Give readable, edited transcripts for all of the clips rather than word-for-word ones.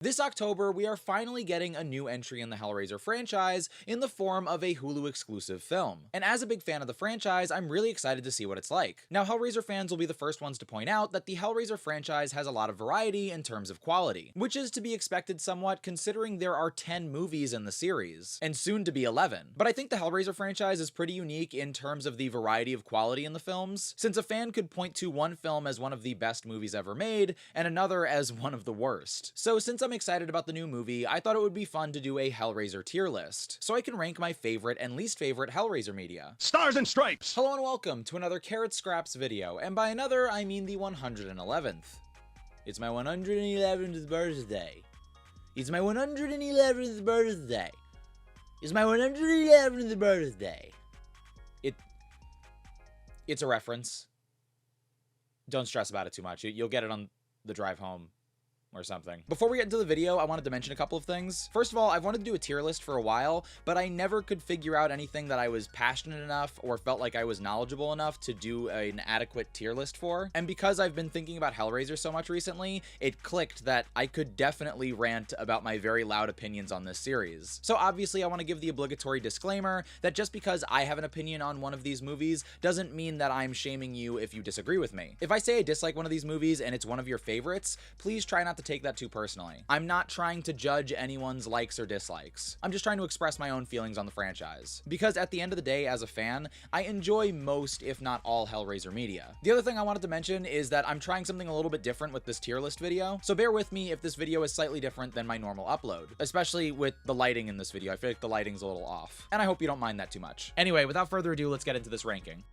This October, we are finally getting a new entry in the Hellraiser franchise in the form of a Hulu exclusive film. And as a big fan of the franchise, I'm really excited to see what it's like. Now, Hellraiser fans will be the first ones to point out that the Hellraiser franchise has a lot of variety in terms of quality, which is to be expected somewhat considering there are 10 movies in the series, and soon to be 11. But I think the Hellraiser franchise is pretty unique in terms of the variety of quality in the films, since a fan could point to one film as one of the best movies ever made, and another as one of the worst. So since I'm excited about the new movie, I thought it would be fun to do a Hellraiser tier list, so I can rank my favorite and least favorite Hellraiser media. Stars and Stripes! Hello and welcome to another Carrot Scraps video, and by another, I mean the 111th. It's my 111th birthday. It's my 111th birthday. It's my 111th birthday. It's a reference. Don't stress about it too much. You'll get it on the drive home or something. Before we get into the video, I wanted to mention a couple of things. First of all, I've wanted to do a tier list for a while, but I never could figure out anything that I was passionate enough or felt like I was knowledgeable enough to do an adequate tier list for. And because I've been thinking about Hellraiser so much recently, it clicked that I could definitely rant about my very loud opinions on this series. So obviously I want to give the obligatory disclaimer that just because I have an opinion on one of these movies doesn't mean that I'm shaming you if you disagree with me. If I say I dislike one of these movies and it's one of your favorites, please try not to take that too personally. I'm not trying to judge anyone's likes or dislikes. I'm just trying to express my own feelings on the franchise. Because at the end of the day, as a fan, I enjoy most, if not all, Hellraiser media. The other thing I wanted to mention is that I'm trying something a little bit different with this tier list video, so bear with me if this video is slightly different than my normal upload, especially with the lighting in this video. I feel like the lighting's a little off, and I hope you don't mind that too much. Anyway, without further ado, let's get into this ranking.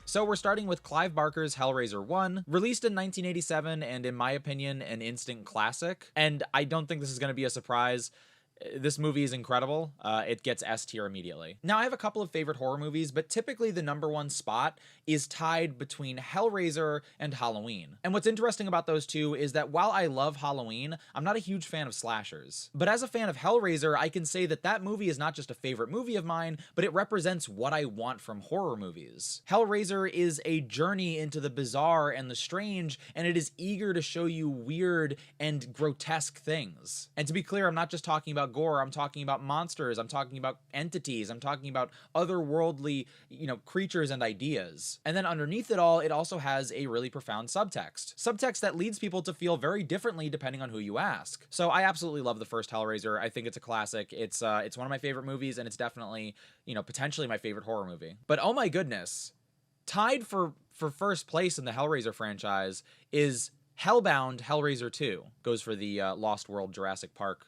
So we're starting with Clive Barker's Hellraiser 1, released in 1987 and in my opinion an instant classic, and I don't think this is going to be a surprise. This movie is incredible. It gets S tier immediately. Now, I have a couple of favorite horror movies, but typically the #1 spot is tied between Hellraiser and Halloween. And what's interesting about those two is that while I love Halloween, I'm not a huge fan of slashers. But as a fan of Hellraiser, I can say that that movie is not just a favorite movie of mine, but it represents what I want from horror movies. Hellraiser is a journey into the bizarre and the strange, and it is eager to show you weird and grotesque things. And to be clear, I'm not just talking about gore, I'm talking about monsters, I'm talking about entities, I'm talking about otherworldly, creatures and ideas. And then underneath it all, it also has a really profound subtext that leads people to feel very differently depending on who you ask. So I absolutely love the first Hellraiser. I think it's a classic. It's one of my favorite movies, and it's definitely, potentially my favorite horror movie. But oh my goodness, tied for first place in the Hellraiser franchise is Hellbound Hellraiser 2. Goes for the Lost World Jurassic Park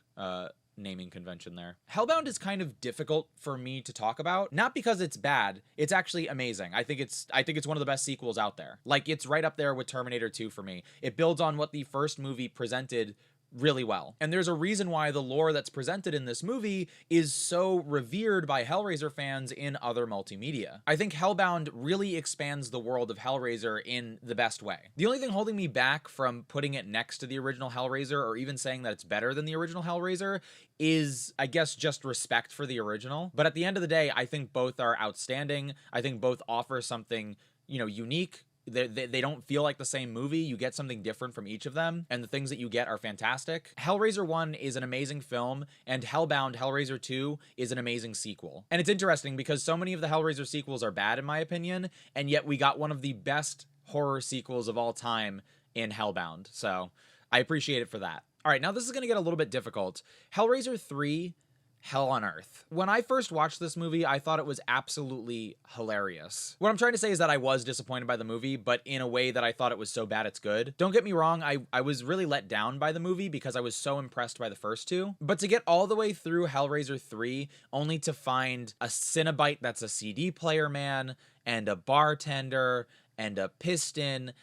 naming convention there. Hellbound is kind of difficult for me to talk about, not because it's bad. It's actually amazing. I think it's one of the best sequels out there. Like, it's right up there with Terminator 2 for me. It builds on what the first movie presented really well. And there's a reason why the lore that's presented in this movie is so revered by Hellraiser fans in other multimedia. I think Hellbound really expands the world of Hellraiser in the best way. The only thing holding me back from putting it next to the original Hellraiser, or even saying that it's better than the original Hellraiser, is, I guess, just respect for the original. But at the end of the day, I think both are outstanding. I think both offer something, unique. They don't feel like the same movie. You get something different from each of them, and the things that you get are fantastic. Hellraiser 1 is an amazing film, and Hellbound Hellraiser 2 is an amazing sequel. And it's interesting because so many of the Hellraiser sequels are bad in my opinion, and yet we got one of the best horror sequels of all time in Hellbound. So I appreciate it for that. All right, now this is going to get a little bit difficult. Hellraiser 3, Hell on Earth. When I first watched this movie, I thought it was absolutely hilarious. What I'm trying to say is that I was disappointed by the movie, but in a way that I thought it was so bad it's good. Don't get me wrong, I was really let down by the movie because I was so impressed by the first two. But to get all the way through Hellraiser 3, only to find a Cenobite that's a CD player man, and a bartender, and a piston,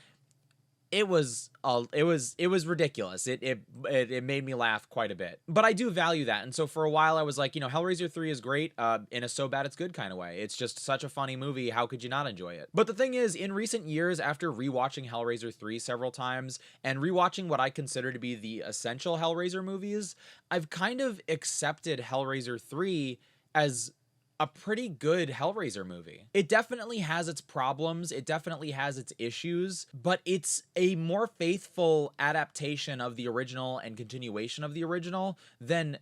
it was ridiculous. It made me laugh quite a bit. But I do value that. And so for a while I was like, Hellraiser 3 is great in a so bad it's good kind of way. It's just such a funny movie. How could you not enjoy it? But the thing is, in recent years, after rewatching Hellraiser 3 several times and rewatching what I consider to be the essential Hellraiser movies, I've kind of accepted Hellraiser 3 as a pretty good Hellraiser movie. It definitely has its problems, it definitely has its issues, but it's a more faithful adaptation of the original and continuation of the original than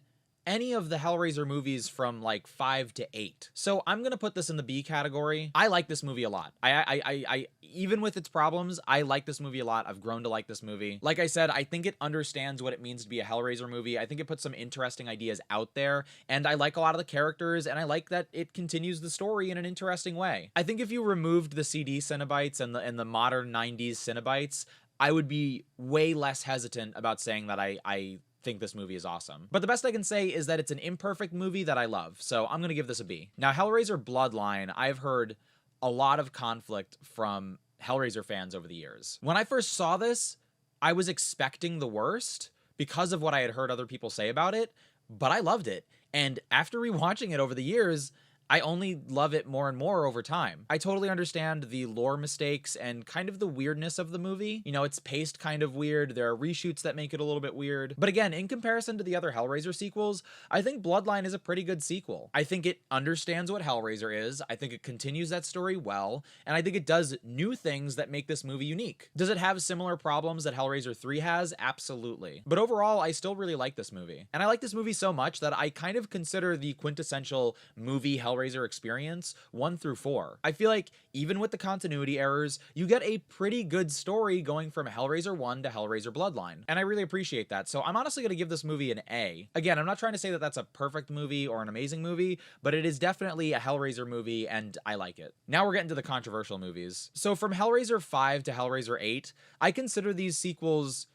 any of the Hellraiser movies from like 5 to 8. So I'm gonna put this in the B category. I like this movie a lot. I even with its problems, I like this movie a lot. I've grown to like this movie. Like I said, I think it understands what it means to be a Hellraiser movie. I think it puts some interesting ideas out there, and I like a lot of the characters, and I like that it continues the story in an interesting way. I think if you removed the CD Cenobites and the modern 90s Cenobites, I would be way less hesitant about saying that I think this movie is awesome. But the best I can say is that it's an imperfect movie that I love, so I'm gonna give this a B. Now, Hellraiser Bloodline, I've heard a lot of conflict from Hellraiser fans over the years. When I first saw this, I was expecting the worst because of what I had heard other people say about it, but I loved it. And after rewatching it over the years, I only love it more and more over time. I totally understand the lore mistakes and kind of the weirdness of the movie. You know, it's paced kind of weird. There are reshoots that make it a little bit weird. But again, in comparison to the other Hellraiser sequels, I think Bloodline is a pretty good sequel. I think it understands what Hellraiser is. I think it continues that story well. And I think it does new things that make this movie unique. Does it have similar problems that Hellraiser 3 has? Absolutely. But overall, I still really like this movie. And I like this movie so much that I kind of consider the quintessential movie Hellraiser experience 1 through 4. I feel like even with the continuity errors, you get a pretty good story going from Hellraiser 1 to Hellraiser Bloodline. And I really appreciate that. So I'm honestly going to give this movie an A. Again, I'm not trying to say that that's a perfect movie or an amazing movie, but it is definitely a Hellraiser movie and I like it. Now we're getting to the controversial movies. So from Hellraiser 5 to Hellraiser 8, I consider these sequels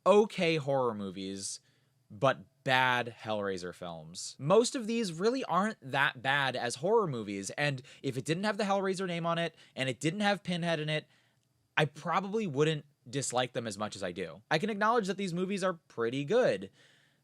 okay horror movies, but bad Hellraiser films. Most of these really aren't that bad as horror movies, and if it didn't have the Hellraiser name on it, and it didn't have Pinhead in it, I probably wouldn't dislike them as much as I do. I can acknowledge that these movies are pretty good,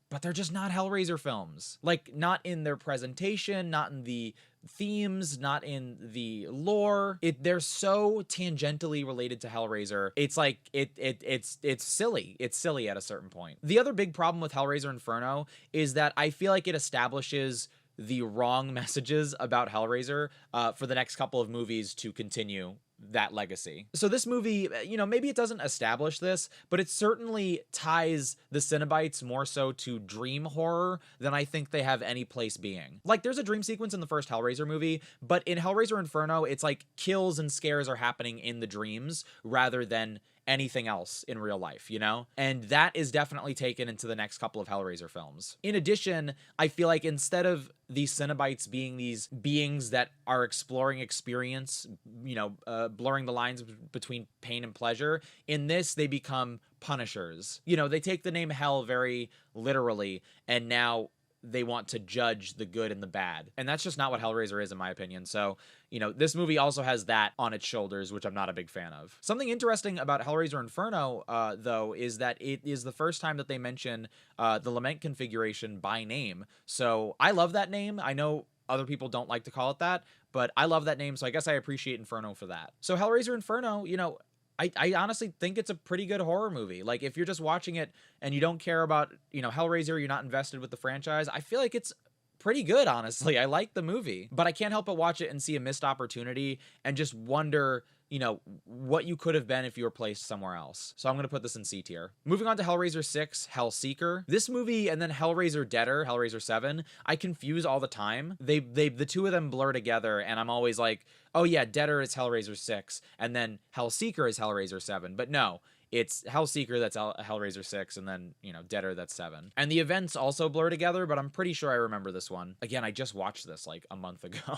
but they're just not Hellraiser films. Like, not in their presentation, not in the themes, not in the lore. They're so tangentially related to Hellraiser. It's like it's silly. It's silly at a certain point. The other big problem with Hellraiser Inferno is that I feel like it establishes the wrong messages about Hellraiser for the next couple of movies to continue that legacy. So this movie, you know, maybe it doesn't establish this, but it certainly ties the Cenobites more so to dream horror than I think they have any place being. Like, there's a dream sequence in the first Hellraiser movie, but in Hellraiser Inferno, it's like kills and scares are happening in the dreams rather than anything else in real life, you know? And that is definitely taken into the next couple of Hellraiser films. In addition, I feel like instead of these Cenobites being these beings that are exploring experience, you know, blurring the lines between pain and pleasure, in this, they become punishers. You know, they take the name Hell very literally, and now they want to judge the good and the bad. And that's just not what Hellraiser is, in my opinion. So, you know, this movie also has that on its shoulders, which I'm not a big fan of. Something interesting about Hellraiser Inferno, though, is that it is the first time that they mention the lament configuration by name. So I love that name. I know other people don't like to call it that, but I love that name, so I guess I appreciate Inferno for that. So Hellraiser Inferno, you know, I honestly think it's a pretty good horror movie. Like, if you're just watching it and you don't care about, you know, Hellraiser, you're not invested with the franchise, I feel like it's pretty good, honestly. I like the movie, but I can't help but watch it and see a missed opportunity and just wonder, you know, what you could have been if you were placed somewhere else. So I'm going to put this in C tier. Moving on to Hellraiser 6, Hellseeker. This movie and then Hellraiser Deader, Hellraiser 7, I confuse all the time. The two of them blur together, and I'm always like, oh yeah, Deader is Hellraiser 6, and then Hellseeker is Hellraiser 7. But no, it's Hellseeker that's Hellraiser 6, and then, you know, Deader that's 7. And the events also blur together, but I'm pretty sure I remember this one. Again, I just watched this like a month ago.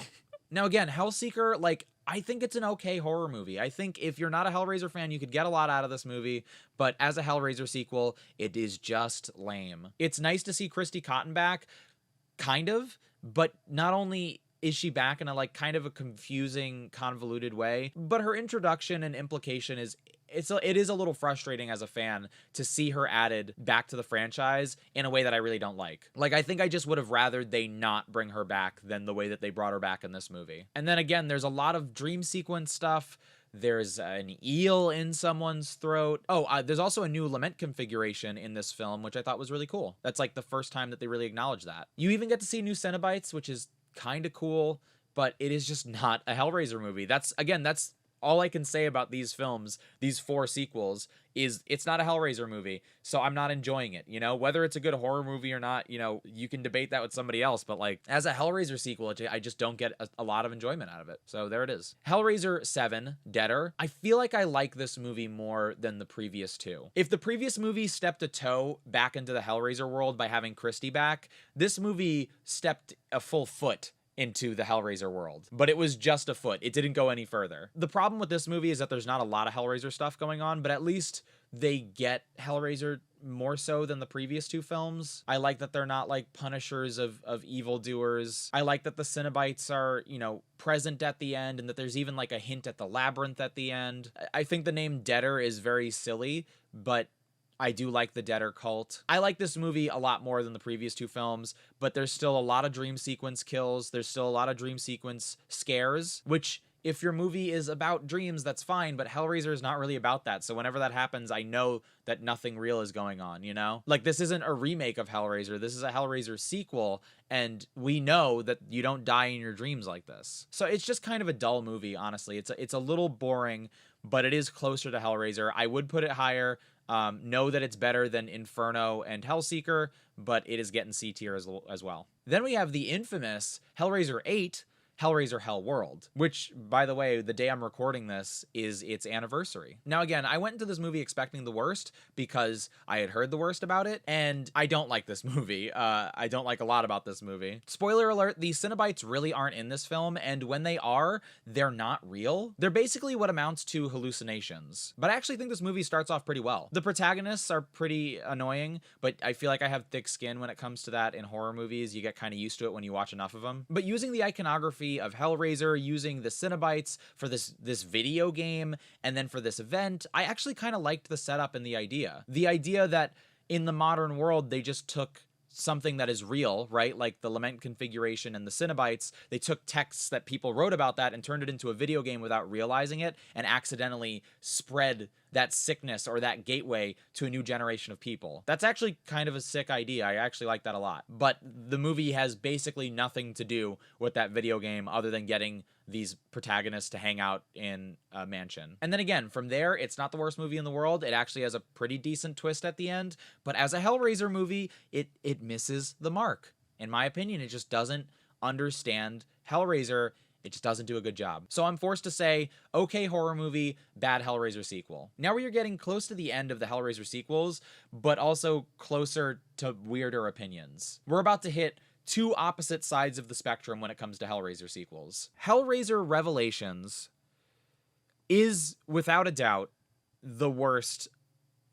Now again, Hellseeker, like, I think it's an okay horror movie. I think if you're not a Hellraiser fan, you could get a lot out of this movie, but as a Hellraiser sequel, it is just lame. It's nice to see Christy Cotton back, kind of, but not only is she back in a like kind of a confusing, convoluted way, but her introduction and implication is it is a little frustrating as a fan to see her added back to the franchise in a way that I really don't like. Like, I think I just would have rather they not bring her back than the way that they brought her back in this movie. And then again, there's a lot of dream sequence stuff. There's an eel in someone's throat. Oh, there's also a new lament configuration in this film, which I thought was really cool. That's like the first time that they really acknowledged that. You even get to see new Cenobites, which is kind of cool, but it is just not a Hellraiser movie. That's all I can say about these films, these 4 sequels, is it's not a Hellraiser movie, so I'm not enjoying it. You know, whether it's a good horror movie or not, you know, you can debate that with somebody else, but like, as a Hellraiser sequel, I just don't get a lot of enjoyment out of it. So there it is. Hellraiser 7, Deader. I feel like I like this movie more than the previous 2. If the previous movie stepped a toe back into the Hellraiser world by having Christie back, this movie stepped a full foot into the Hellraiser world, but it was just a foot. It didn't go any further. The problem with this movie is that there's not a lot of Hellraiser stuff going on, but at least they get Hellraiser more so than the previous 2 films. I like that they're not like punishers of evildoers. I like that the Cenobites are, you know, present at the end, and that there's even like a hint at the labyrinth at the end. I think the name Deader is very silly, but I do like the Deader cult. I like this movie a lot more than the previous 2 films, but there's still a lot of dream sequence kills. There's still a lot of dream sequence scares, which, if your movie is about dreams, that's fine, but Hellraiser is not really about that. So whenever that happens, I know that nothing real is going on, you know? Like, this isn't a remake of Hellraiser. This is a Hellraiser sequel, and we know that you don't die in your dreams like this. So it's just kind of a dull movie, honestly. It's a little boring, but it is closer to Hellraiser. I would put it higher. Know that it's better than Inferno and Hellseeker, but it is getting C tier as well. Then we have the infamous Hellraiser 8, Hellraiser Hellworld, which, by the way, the day I'm recording this is its anniversary. Now, again, I went into this movie expecting the worst because I had heard the worst about it, and I don't like this movie. I don't like a lot about this movie. Spoiler alert, the Cenobites really aren't in this film, and when they are, they're not real. They're basically what amounts to hallucinations. But I actually think this movie starts off pretty well. The protagonists are pretty annoying, but I feel like I have thick skin when it comes to that in horror movies. You get kind of used to it when you watch enough of them. But using the iconography of Hellraiser, using the Cenobites for this video game, and then for this event, I actually kind of liked the setup and the idea. The idea that in the modern world, they just took something that is real, right? Like the Lament configuration and the Cenobites, they took texts that people wrote about that and turned it into a video game without realizing it, and accidentally spread that sickness or that gateway to a new generation of people. That's actually kind of a sick idea. I actually like that a lot. But the movie has basically nothing to do with that video game other than getting these protagonists to hang out in a mansion. And then again, from there, it's not the worst movie in the world. It actually has a pretty decent twist at the end. But as a Hellraiser movie, it misses the mark. In my opinion, it just doesn't understand Hellraiser. It just doesn't do a good job. So I'm forced to say, okay horror movie, bad Hellraiser sequel. Now we are getting close to the end of the Hellraiser sequels, but also closer to weirder opinions. We're about to hit 2 opposite sides of the spectrum when it comes to Hellraiser sequels. Hellraiser Revelations is, without a doubt, the worst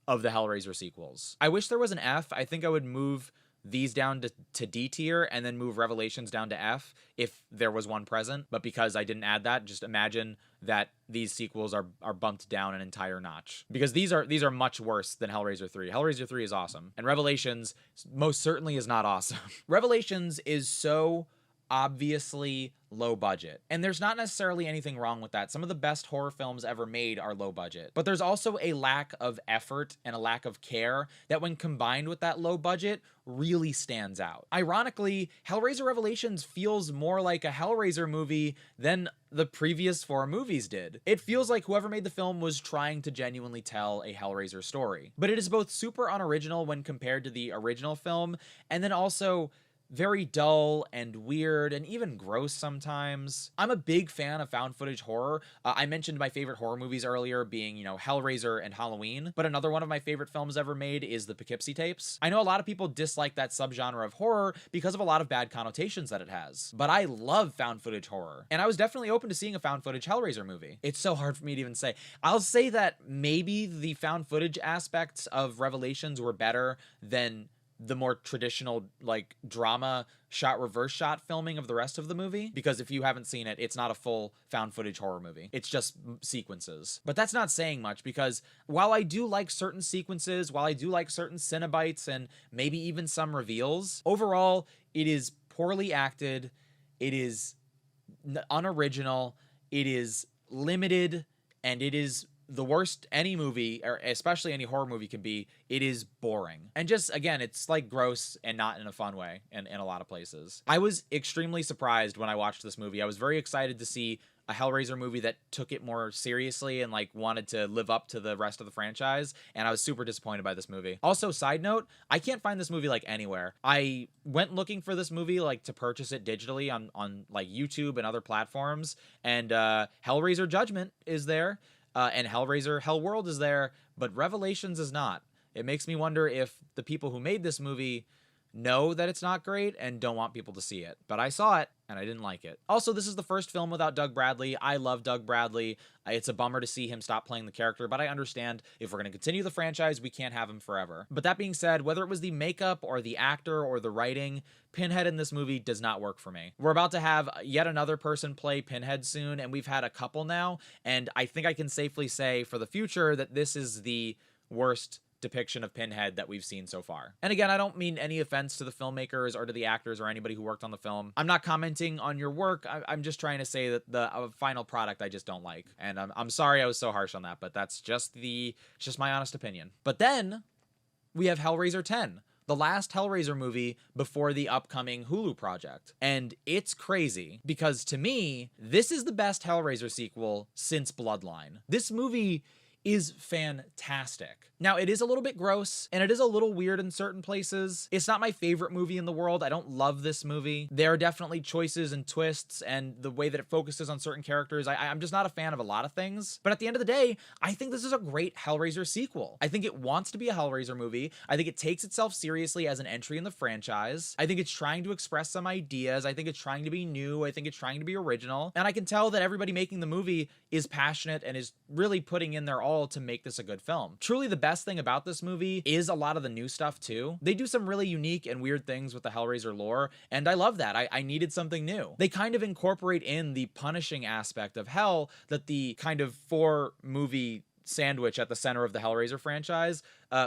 of the Hellraiser sequels. I wish there was an F. I think I would move these down to D tier and then move Revelations down to F if there was one present. But because I didn't add that, just imagine that these sequels are bumped down an entire notch. Because these are much worse than Hellraiser 3. Hellraiser 3 is awesome. And Revelations most certainly is not awesome. Revelations is so obviously low budget. And there's not necessarily anything wrong with that. Some of the best horror films ever made are low budget. But there's also a lack of effort and a lack of care that, when combined with that low budget, really stands out. Ironically, Hellraiser Revelations feels more like a Hellraiser movie than the previous 4 movies did. It feels like whoever made the film was trying to genuinely tell a Hellraiser story. But it is both super unoriginal when compared to the original film, and then also very dull and weird and even gross sometimes. I'm a big fan of found footage horror. I mentioned my favorite horror movies earlier being, Hellraiser and Halloween, but another one of my favorite films ever made is the Poughkeepsie Tapes. I know a lot of people dislike that subgenre of horror because of a lot of bad connotations that it has, but I love found footage horror, and I was definitely open to seeing a found footage Hellraiser movie. It's so hard for me to even say. I'll say that maybe the found footage aspects of Revelations were better than the more traditional, like, drama shot reverse shot filming of the rest of the movie, because if you haven't seen it, it's not a full found footage horror movie. It's just sequences. But that's not saying much, because while I do like certain sequences, while I do like certain Cenobites and maybe even some reveals, overall it is poorly acted, it is unoriginal, it is limited, and it is the worst any movie, or especially any horror movie, can be, it is boring. And just, again, it's like gross and not in a fun way in a lot of places. I was extremely surprised when I watched this movie. I was very excited to see a Hellraiser movie that took it more seriously and like wanted to live up to the rest of the franchise, and I was super disappointed by this movie. Also, side note, I can't find this movie like anywhere. I went looking for this movie like to purchase it digitally on like YouTube and other platforms, and Hellraiser Judgment is there, and Hellraiser Hellworld is there, but Revelations is not. It makes me wonder if the people who made this movie know that it's not great and don't want people to see it. But I saw it and I didn't like it. Also, this is the first film without Doug Bradley. I love Doug Bradley. It's a bummer to see him stop playing the character, but I understand if we're going to continue the franchise, we can't have him forever. But that being said, whether it was the makeup or the actor or the writing, Pinhead in this movie does not work for me. We're about to have yet another person play Pinhead soon, and we've had a couple now, and I think I can safely say for the future that this is the worst depiction of Pinhead that we've seen so far. And again, I don't mean any offense to the filmmakers or to the actors or anybody who worked on the film. I'm not commenting on your work. I'm just trying to say that the final product I just don't like. And I'm sorry I was so harsh on that, but that's just my honest opinion. But then we have Hellraiser 10. The last Hellraiser movie before the upcoming Hulu project. And it's crazy because to me, this is the best Hellraiser sequel since Bloodline. This movie is fantastic. Now, it is a little bit gross, and it is a little weird in certain places. It's not my favorite movie in the world. I don't love this movie. There are definitely choices and twists, and the way that it focuses on certain characters. I'm just not a fan of a lot of things. But at the end of the day, I think this is a great Hellraiser sequel. I think it wants to be a Hellraiser movie. I think it takes itself seriously as an entry in the franchise. I think it's trying to express some ideas. I think it's trying to be new. I think it's trying to be original. And I can tell that everybody making the movie is passionate and is really putting in their all to make this a good film. Truly, the best thing about this movie is a lot of the new stuff too. They do some really unique and weird things with the Hellraiser lore, and I love that. I needed something new. They kind of incorporate in the punishing aspect of hell that the kind of 4-movie sandwich at the center of the Hellraiser franchise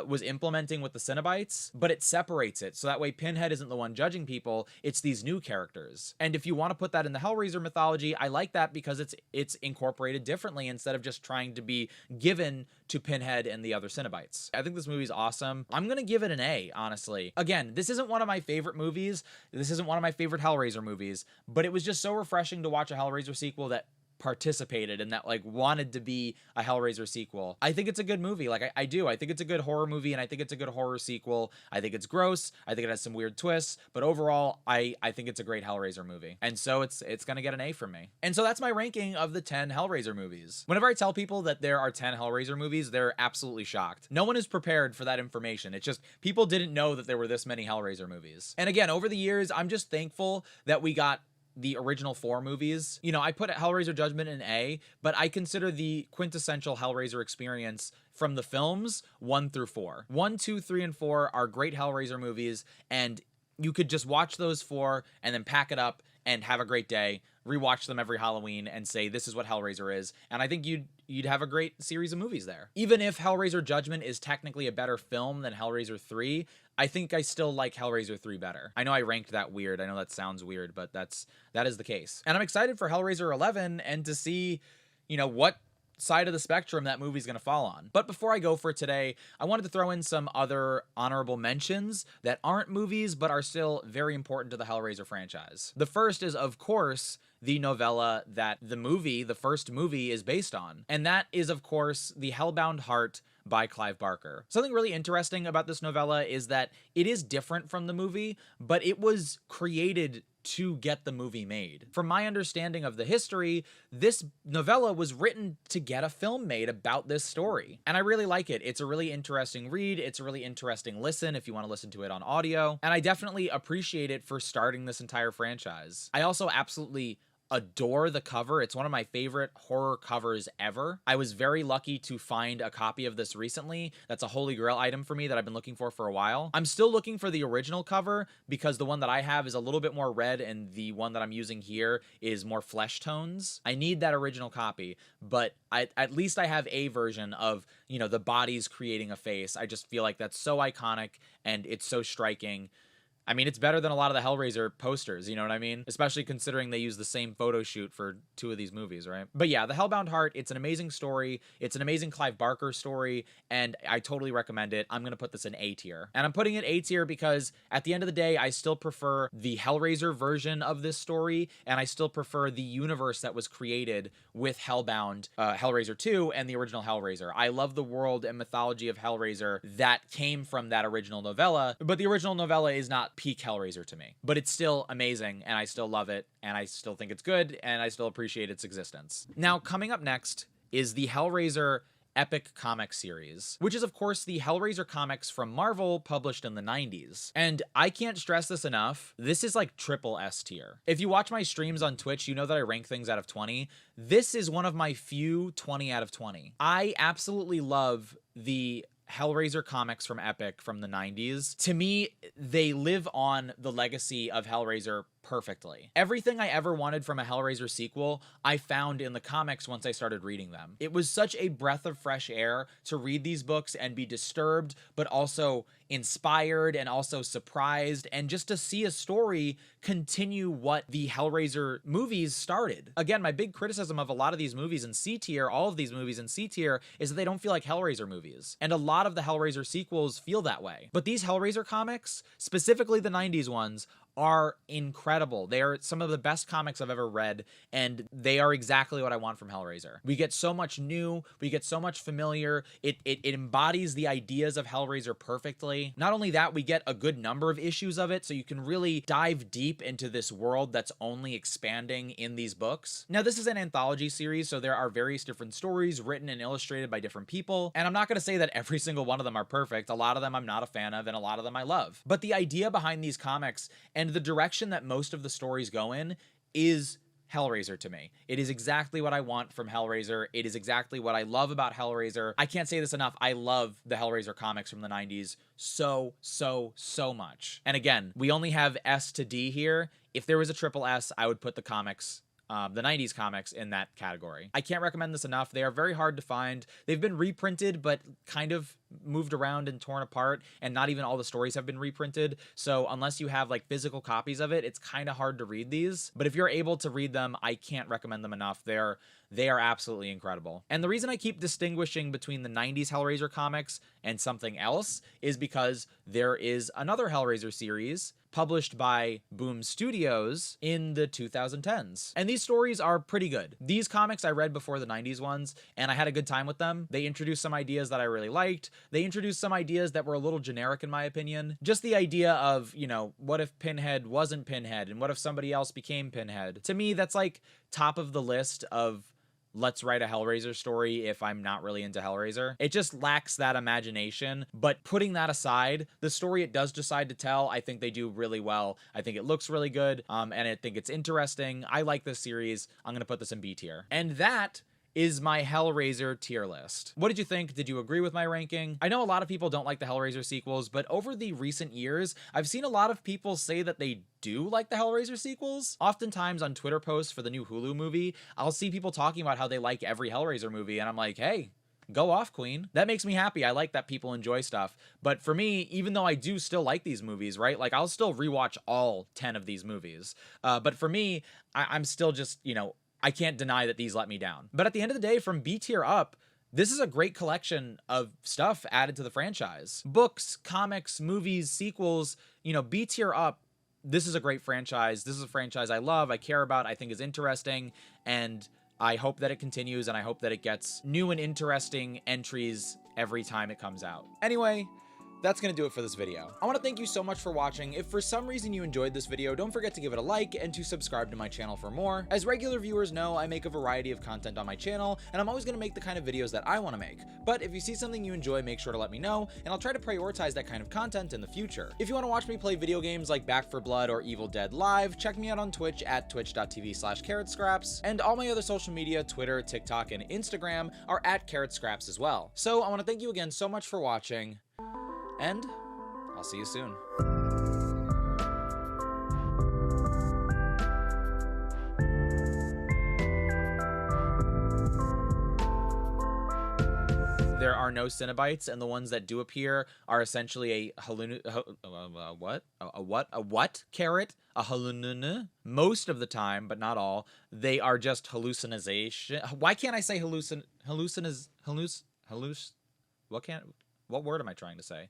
was implementing with the Cenobites, but it separates it. So that way Pinhead isn't the one judging people, it's these new characters. And if you want to put that in the Hellraiser mythology, I like that because it's incorporated differently instead of just trying to be given to Pinhead and the other Cenobites. I think this movie's awesome. I'm gonna give it an A, honestly. Again, this isn't one of my favorite movies. This isn't one of my favorite Hellraiser movies, but it was just so refreshing to watch a Hellraiser sequel that participated and that like wanted to be a Hellraiser sequel. I think it's a good movie. Like I do. I think it's a good horror movie, and I think it's a good horror sequel. I think it's gross. I think it has some weird twists, but overall, I think it's a great Hellraiser movie. And so it's gonna get an A from me. And so that's my ranking of the 10 Hellraiser movies. Whenever I tell people that there are 10 Hellraiser movies, they're absolutely shocked. No one is prepared for that information. It's just people didn't know that there were this many Hellraiser movies. And again, over the years, I'm just thankful that we got the original 4 movies. You know, I put Hellraiser Judgment in A, but I consider the quintessential Hellraiser experience from the films 1 through 4. 1, 2, 3, and 4 are great Hellraiser movies, and you could just watch those 4 and then pack it up and have a great day, rewatch them every Halloween and say, this is what Hellraiser is. And I think you'd have a great series of movies there. Even if Hellraiser Judgment is technically a better film than Hellraiser 3, I think I still like Hellraiser 3 better. I know I ranked that weird. I know that sounds weird, but that is the case. And I'm excited for Hellraiser 11 and to see, you know, what side of the spectrum that movie's going to fall on. But before I go for today, I wanted to throw in some other honorable mentions that aren't movies but are still very important to the Hellraiser franchise. The first is, of course, the novella that the first movie is based on. And that is, of course, The Hellbound Heart by Clive Barker. Something really interesting about this novella is that it is different from the movie, but it was created to get the movie made. From my understanding of the history, this novella was written to get a film made about this story. And I really like it. It's a really interesting read. It's a really interesting listen if you want to listen to it on audio. And I definitely appreciate it for starting this entire franchise. I also absolutely adore the cover. It's one of my favorite horror covers ever. I was very lucky to find a copy of this recently. That's a holy grail item for me that I've been looking for a while. I'm still looking for the original cover because the one that I have is a little bit more red and the one that I'm using here is more flesh tones. I need that original copy, but at least I have a version of, you know, the bodies creating a face. I just feel like that's so iconic and it's so striking. I mean, it's better than a lot of the Hellraiser posters, you know what I mean? Especially considering they use the same photo shoot for 2 of these movies, right? But yeah, The Hellbound Heart, it's an amazing story. It's an amazing Clive Barker story, and I totally recommend it. I'm going to put this in A tier. And I'm putting it A tier because at the end of the day, I still prefer the Hellraiser version of this story, and I still prefer the universe that was created with Hellbound, Hellraiser 2, and the original Hellraiser. I love the world and mythology of Hellraiser that came from that original novella, but the original novella is not peak Hellraiser to me. But it's still amazing, and I still love it, and I still think it's good, and I still appreciate its existence. Now, coming up next is the Hellraiser Epic Comic Series, which is of course the Hellraiser comics from Marvel published in the 90s. And I can't stress this enough, this is like triple S tier. If you watch my streams on Twitch, you know that I rank things out of 20. This is one of my few 20 out of 20. I absolutely love the Hellraiser comics from Epic from the 90s. To me, they live on the legacy of Hellraiser perfectly. Everything I ever wanted from a Hellraiser sequel, I found in the comics once I started reading them. It was such a breath of fresh air to read these books and be disturbed, but also inspired and also surprised, and just to see a story continue what the Hellraiser movies started. Again, my big criticism of a lot of these movies in C tier, all of these movies in C tier, is that they don't feel like Hellraiser movies. And a lot of the Hellraiser sequels feel that way. But these Hellraiser comics, specifically the 90s ones, are incredible. They are some of the best comics I've ever read, and they are exactly what I want from Hellraiser. We get so much new, we get so much familiar, it embodies the ideas of Hellraiser perfectly. Not only that, we get a good number of issues of it, so you can really dive deep into this world that's only expanding in these books. Now, this is an anthology series, so there are various different stories written and illustrated by different people, and I'm not going to say that every single one of them are perfect. A lot of them I'm not a fan of, and a lot of them I love. But the idea behind these comics and the direction that most of the stories go in is Hellraiser to me. It is exactly what I want from Hellraiser. It is exactly what I love about Hellraiser. I can't say this enough. I love the Hellraiser comics from the 90s so much. And again, we only have S to D here. If there was a triple S, I would put the comics, the 90s comics, in that category. I can't recommend this enough. They are very hard to find. They've been reprinted, but kind of moved around and torn apart, and not even all the stories have been reprinted. So unless you have like physical copies of it, it's kind of hard to read these. But if you're able to read them, I can't recommend them enough. They are absolutely incredible. And the reason I keep distinguishing between the 90s Hellraiser comics and something else is because there is another Hellraiser series published by Boom Studios in the 2010s. And these stories are pretty good. These comics I read before the 90s ones, and I had a good time with them. They introduced some ideas that I really liked. They introduced some ideas that were a little generic in my opinion. Just the idea of, you know, what if Pinhead wasn't Pinhead, and what if somebody else became Pinhead? To me, that's like top of the list of let's write a Hellraiser story if I'm not really into Hellraiser. It just lacks that imagination. But putting that aside, the story it does decide to tell, I think they do really well. I think it looks really good, and I think it's interesting. I like this series. I'm going to put this in B tier. And that is my Hellraiser tier list. What did you think? Did you agree with my ranking? I know a lot of people don't like the Hellraiser sequels, but over the recent years, I've seen a lot of people say that they do like the Hellraiser sequels. Oftentimes on Twitter posts for the new Hulu movie, I'll see people talking about how they like every Hellraiser movie, and I'm like, hey, go off, queen. That makes me happy. I like that people enjoy stuff. But for me, even though I do still like these movies, right? Like, I'll still rewatch all 10 of these movies. But for me, I'm still just, you know, I can't deny that these let me down. But at the end of the day, from B tier up, this is a great collection of stuff added to the franchise. Books, comics, movies, sequels, you know, B tier up, this is a great franchise. This is a franchise I love, I care about, I think is interesting, and I hope that it continues, and I hope that it gets new and interesting entries every time it comes out. Anyway, that's gonna do it for this video. I want to thank you so much for watching. If for some reason you enjoyed this video, don't forget to give it a like and to subscribe to my channel for more. As regular viewers know, I make a variety of content on my channel, and I'm always gonna make the kind of videos that I want to make. But if you see something you enjoy, make sure to let me know, and I'll try to prioritize that kind of content in the future. If you want to watch me play video games like Back 4 Blood or Evil Dead Live, check me out on Twitch at twitch.tv/carrotscraps, and all my other social media, Twitter, TikTok, and Instagram are at carrotscraps as well. So I want to thank you again so much for watching, and I'll see you soon. There are no Cenobites, and the ones that do appear are essentially a what carrot? A hallucin. Most of the time, but not all, they are just hallucination. Why can't I say what word am I trying to say?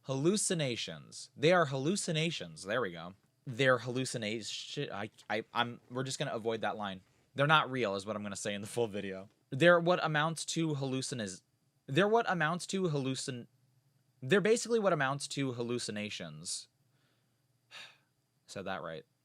Hallucinations. They are hallucinations. There we go. They're hallucination. We're just gonna avoid that line. They're not real, is what I'm gonna say in the full video. They're what amounts to They're what amounts to They're basically what amounts to hallucinations. Said that right.